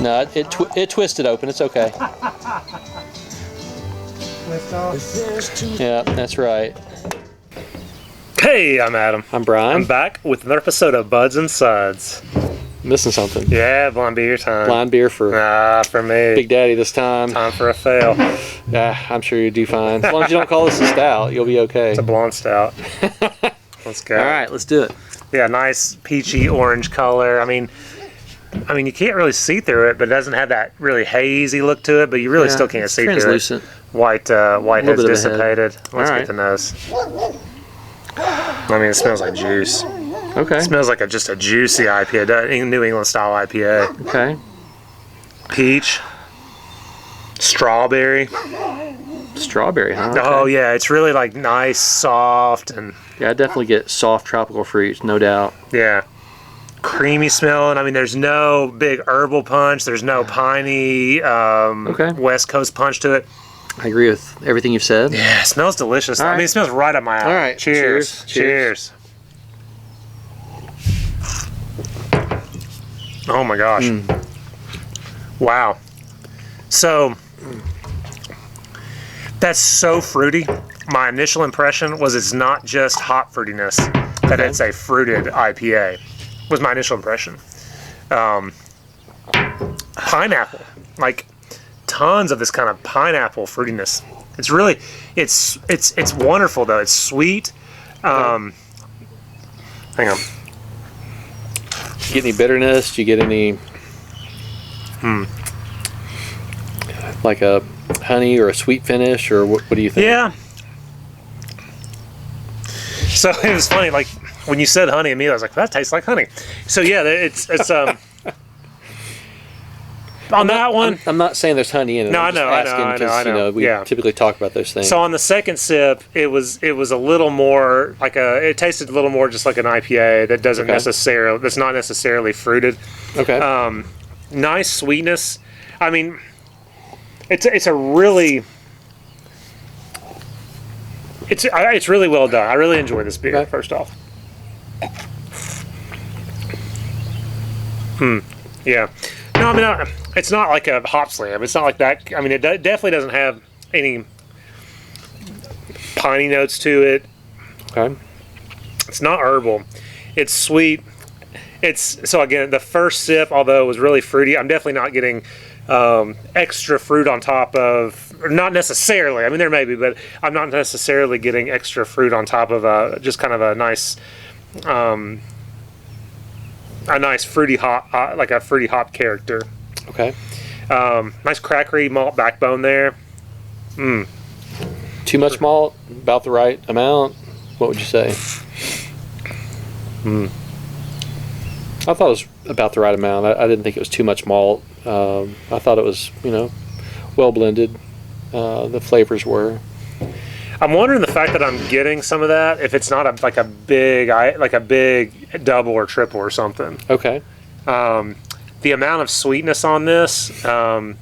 No, it twisted open. It's okay. Twist off. Yeah, that's right. Hey, I'm Adam. I'm Bryan. I'm back with another episode of Buds and Suds. Missing something. Yeah, blind beer time. Blind beer for for me. Big Daddy this time. Time for a fail. Yeah, I'm sure you do fine. As long as you don't call this a stout, you'll be okay. It's a blonde stout. Let's go. All right, let's do it. Yeah, nice peachy orange color. I mean, you can't really see through it, but it doesn't have that really hazy look to it. But you really still can't see through it. Translucent. White has dissipated. Let's right. get the nose. I mean, it smells like juice. Okay. It smells like just a juicy IPA, New England style IPA. Okay. Peach, strawberry. Strawberry, huh? Okay. Oh yeah, it's really like nice, soft, and Yeah, I definitely get soft tropical fruits, no doubt. yeah, creamy smelling. I mean, there's no big herbal punch. There's no piney West Coast punch to it. I agree with everything you've said. Yeah, it smells delicious. All I right. mean, it smells right up my alley. All right. Cheers. Cheers. Oh my gosh. Wow. So that's so fruity. My initial impression was it's not just hop fruitiness, that it's a fruited IPA, was my initial impression. Pineapple, like tons of this kind of pineapple fruitiness. It's really, it's wonderful though. It's sweet. Hang on. Get any bitterness? Do you get any like a honey or a sweet finish, or what do you think? Yeah. So it was funny, like when you said honey to me, I was like, that tastes like honey. So yeah, it's on that one. I'm not saying there's honey in it. No, I'm just asking I know. because, you know, we typically talk about those things. So on the second sip, it was a little more like it tasted a little more just like an IPA that doesn't that's not necessarily fruited. Okay. Nice sweetness. I mean, it's a really it's really well done. I really enjoy this beer. Okay. First off. Yeah. No, I mean, it's not like a hop slam. It's not like that. I mean, it definitely doesn't have any piney notes to it. Okay. It's not herbal. It's sweet. So again, the first sip, although it was really fruity, I'm definitely not getting extra fruit on top of, or not necessarily. I mean, there may be, but I'm not necessarily getting extra fruit on top of just kind of a nice fruity hop, like a fruity hop character. Okay. Nice crackery malt backbone there. Too much malt? About the right amount? What would you say? I thought it was about the right amount. I didn't think it was too much malt. I thought it was, well blended. The flavors were. I'm wondering the fact that I'm getting some of that, if it's not like a big double or triple or something. Okay. The amount of sweetness on this, I'm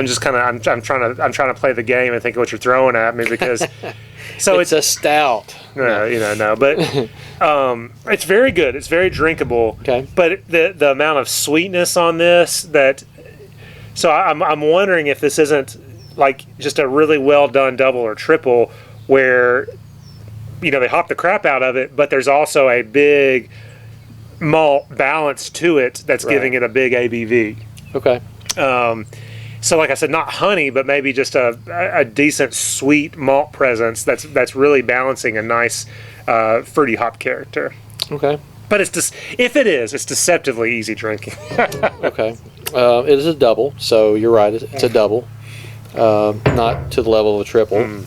just kind of I'm trying to play the game and think of what you're throwing at me, because so it's a stout. No, but it's very good. It's very drinkable. Okay. But the amount of sweetness on this, so I'm wondering if this isn't like just a really well done double or triple where they hop the crap out of it, but there's also a big malt balance to it that's giving it a big ABV. Okay. So like I said, not honey, but maybe just a decent sweet malt presence that's really balancing a nice fruity hop character. Okay. But it's deceptively easy drinking. Okay. It is a double, so you're right. It's a double. Not to the level of a triple.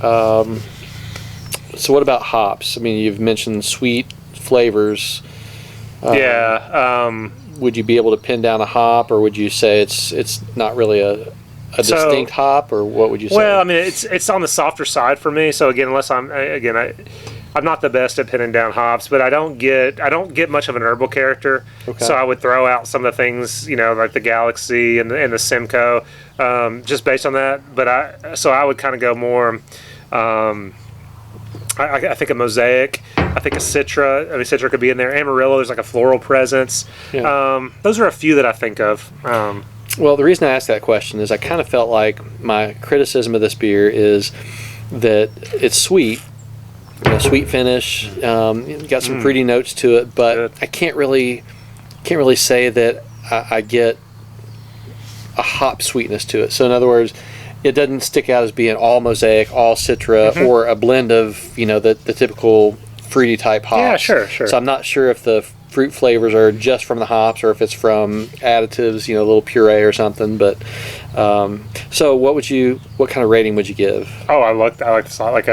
So what about hops? I mean, you've mentioned sweet flavors. Would you be able to pin down a hop, or would you say it's not really a distinct hop, or what would you say? Well, I mean, it's on the softer side for me. So again, I'm not the best at pinning down hops, but I don't get much of an herbal character. Okay. So I would throw out some of the things, like the Galaxy and the Simcoe, just based on that. But I would kind of go more I think a Mosaic. I think a Citra. I mean, Citra could be in there. Amarillo. There's like a floral presence. Yeah. Those are a few that I think of. Well, the reason I asked that question is I kind of felt like my criticism of this beer is that it's sweet, sweet finish, got some fruity notes to it, but Good. I can't really say that I get a hop sweetness to it. So in other words, it doesn't stick out as being all Mosaic, all Citra, or a blend of the typical fruity type hops. Yeah, sure. So I'm not sure if the fruit flavors are just from the hops or if it's from additives, a little puree or something. But so what kind of rating would you give? Oh, I like this. Like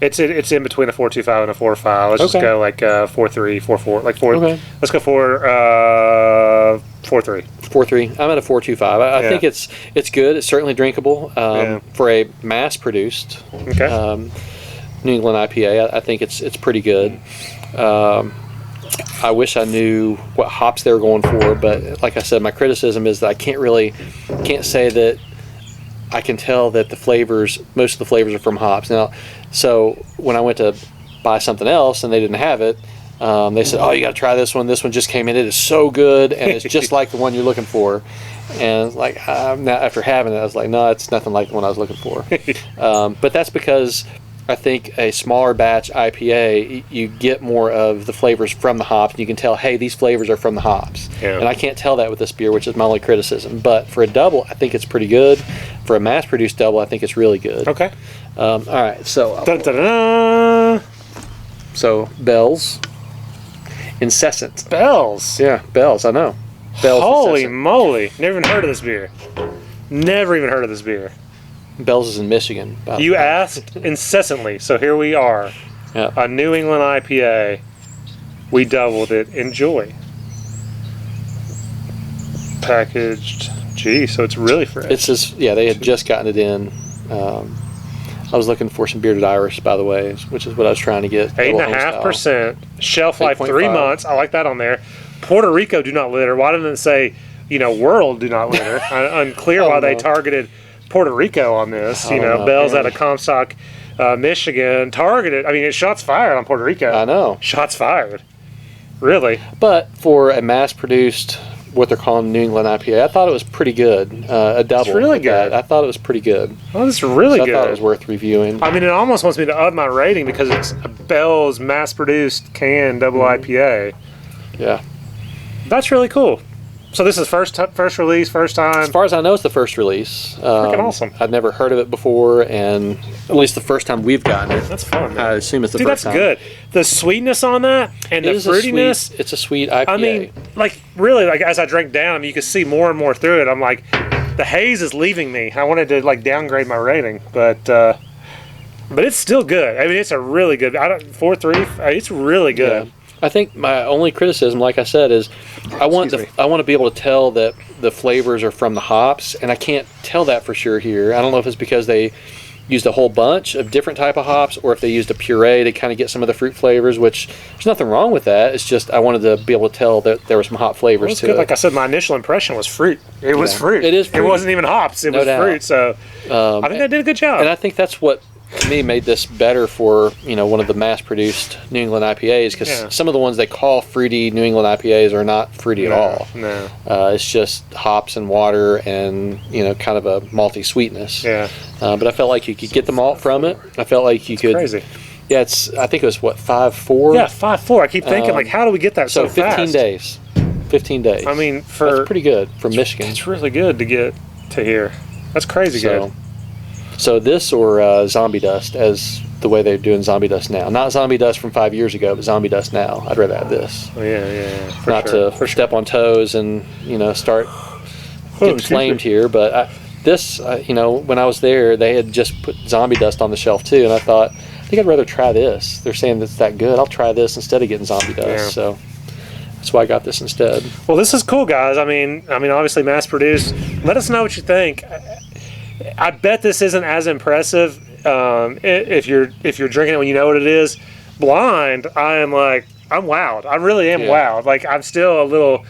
it's in between a 4.25 and a 4.5. Let's just go like 4.3, 4.4, like 4. Okay. Let's go for 4.3. 4.3. I'm at a 4.25. I think it's good. It's certainly drinkable for a mass-produced New England IPA. I think it's pretty good. I wish I knew what hops they were going for, but like I said, my criticism is that I can't say that I can tell that most of the flavors are from hops. Now, so when I went to buy something else and they didn't have it, they said, "Oh, you got to try this one. This one just came in. It is so good, and it's just like the one you're looking for." And like now, after having it, I was like, "No, it's nothing like the one I was looking for." But that's because I think a smaller batch IPA, you get more of the flavors from the hops, and you can tell, hey, these flavors are from the hops. Yeah. And I can't tell that with this beer, which is my only criticism. But for a double, I think it's pretty good. For a mass-produced double, I think it's really good. Okay. All right, so Dun, dun, dun. so Bell's Incessant. Bells. Yeah, Bell's. I know. Bell's Holy Incessant. moly! Never even heard of this beer. Never even heard of this beer. Bell's is in Michigan. You asked incessantly, so here we are. Yeah. A New England IPA. We doubled it. Enjoy. Packaged. Gee, so it's really fresh. It's just they had just gotten it in. I was looking for some bearded Irish, by the way, which is what I was trying to get. 8.5%. Shelf life 3 8.5. months. I like that on there. Puerto Rico do not litter. Why didn't it say, world do not litter? Unclear why they targeted Puerto Rico on this. I don't know, Bell's man. out of Comstock, Michigan. Targeted. I mean, it's shots fired on Puerto Rico. I know. Shots fired. Really? But for a mass-produced, what they're calling New England IPA, I thought it was pretty good. A double. It's really with that. good. I thought it was pretty good. Oh, this is really So good. I thought it was worth reviewing. I mean, it almost wants me to up my rating because it's a Bell's mass-produced can double IPA. Yeah. That's really cool. So this is first release, first time. As far as I know, it's the first release. Freaking awesome. I'd never heard of it before, and at least the first time we've gotten it. That's fun, man. I assume it's the Dude, first that's time. good. The sweetness on that and It the is fruitiness. it's a sweet IPA. I mean, really, as I drank down, you could see more and more through it. I'm like, the haze is leaving me. I wanted to downgrade my rating, but it's still good. I mean, it's a really good. 4.3. It's really good. Yeah. I think my only criticism, like I said, is I want to be able to tell that the flavors are from the hops, and I can't tell that for sure here. I don't know if it's because they used a whole bunch of different type of hops, or if they used a puree to kind of get some of the fruit flavors. Which there's nothing wrong with that. It's just I wanted to be able to tell that there were some hop flavors to Good. it. Like I said, my initial impression was fruit. It was fruit. It is It fruity. wasn't even hops. It No was doubt. fruit. So I think they did a good job. And I think that's what, to me, made this better for one of the mass-produced New England IPAs, because some of the ones they call fruity New England IPAs are not fruity at all. No. It's just hops and water and kind of a malty sweetness. Yeah. But I felt like you could get the malt from it. I felt like you could. Crazy. Yeah, I think it was 5.4. Yeah, 5.4. I keep thinking how do we get that so fast? 15 days. 15 days. I mean, that's pretty good from Michigan. It's really good to get to here. That's crazy good. So this or Zombie Dust, as the way they're doing Zombie Dust now. Not Zombie Dust from 5 years ago, but Zombie Dust now. I'd rather have this. Oh, yeah. Not to step on toes and start getting flamed here, but when I was there, they had just put Zombie Dust on the shelf too, and I thought, I think I'd rather try this. They're saying it's that good. I'll try this instead of getting Zombie Dust. Yeah. So that's why I got this instead. Well, this is cool, guys. I mean, obviously mass produced. Let us know what you think. I bet this isn't as impressive if you're drinking it when you know what it is. Blind, I'm wowed. I really am wowed. Like, I'm still a little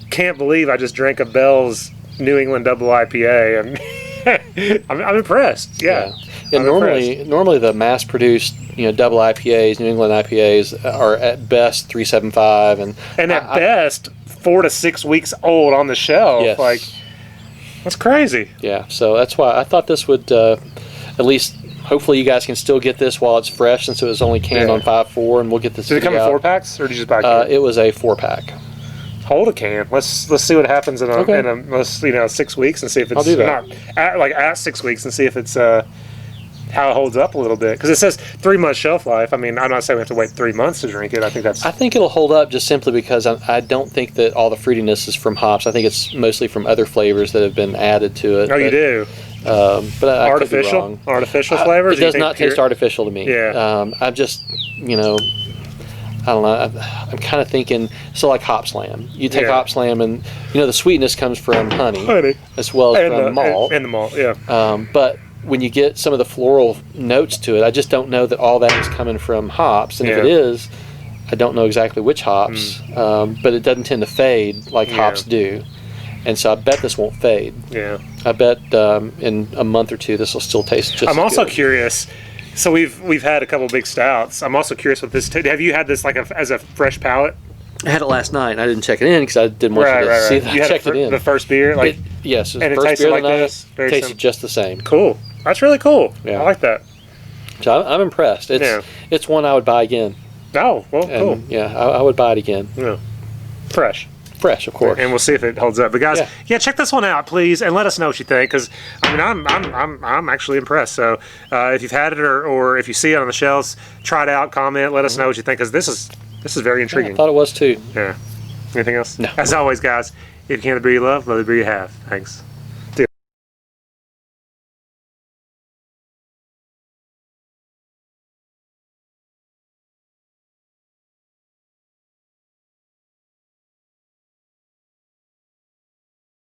can't believe I just drank a Bell's New England double IPA, and I'm impressed. Yeah. And normally the mass-produced, double IPAs, New England IPAs, are at best 3.75, and at best 4 to 6 weeks old on the shelf. Yes. Like, that's crazy. Yeah, so that's why I thought this would at least. Hopefully, you guys can still get this while it's fresh, since it was only canned on 5.4, and we'll get this. Did it come in 4-packs, or did you just buy a can? It was a 4-pack. Hold a can. Let's see what happens in a 6 weeks and see if it's I'll do that. at 6 weeks and see if it's how it holds up a little bit, because it says 3 month shelf life. I mean, I'm not saying we have to wait 3 months to drink it. I think it'll hold up just simply because I don't think that all the fruitiness is from hops. I think it's mostly from other flavors that have been added to it. Oh, you do. But I artificial flavors. It does not taste artificial to me. Yeah. I'm just I don't know. I'm kind of thinking, so like Hop Slam. You take Hop Slam, and the sweetness comes from honey. As well as from malt. And the malt, yeah. But when you get some of the floral notes to it, I just don't know that all that is coming from hops. And if it is, I don't know exactly which hops. But it doesn't tend to fade like hops do. And so I bet this won't fade. Yeah. I bet in a month or two this will still taste just I'm also good. Curious. So we've had a couple big stouts. I'm also curious what this. Have you had this like as a fresh palate? I had it last night. I didn't check it in because I didn't want you to see that. You I checked it in. The first beer, yes, and first it tasted beer like of the night, this. Tasted just the same. Cool. That's really cool. Yeah. I like that. So I'm impressed. It's one I would buy again. Oh, well, cool. Yeah, I would buy it again. Yeah. Fresh, of course, and we'll see if it holds up. But guys, check this one out, please, and let us know what you think. Because I mean, I'm actually impressed. So if you've had it or if you see it on the shelves, try it out. Comment, let us know what you think, because this is very intriguing. I thought it was too. Yeah. Anything else? No. As always, guys, if you can the beer you love the beer you have. Thanks.